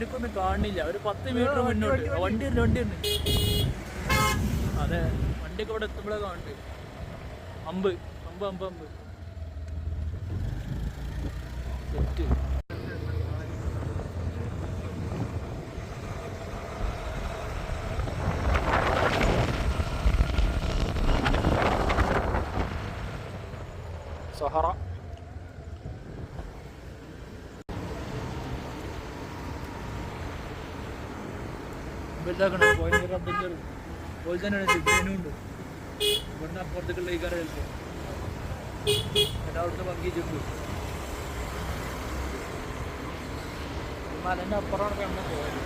എനിക്കൊന്നും കാണില്ല. ഒരു 10 മീറ്റർ മുന്നോട്ട് വണ്ടി ഉണ്ട്. അതെ, വണ്ടിയൊക്കെ ഇവിടെ എത്തുമ്പോഴേ കാണുന്നുണ്ട്. അമ്പ് സെറ്റ്. സഹറ വലുതാക്കണം. പോയിന്റ് അഡ്വഞ്ചർ പോലെ തന്നെയാണ് ജിബ്ബേനുണ്ട്. ഇവിടുന്ന് അപ്പുറത്തേക്കുള്ള ഈ കര ചിലപ്പോൾ എല്ലായിടത്തും ഭംഗി ജിബ്. മലൻ്റെ അപ്പുറമാണ് നമ്മൾ പോയത്.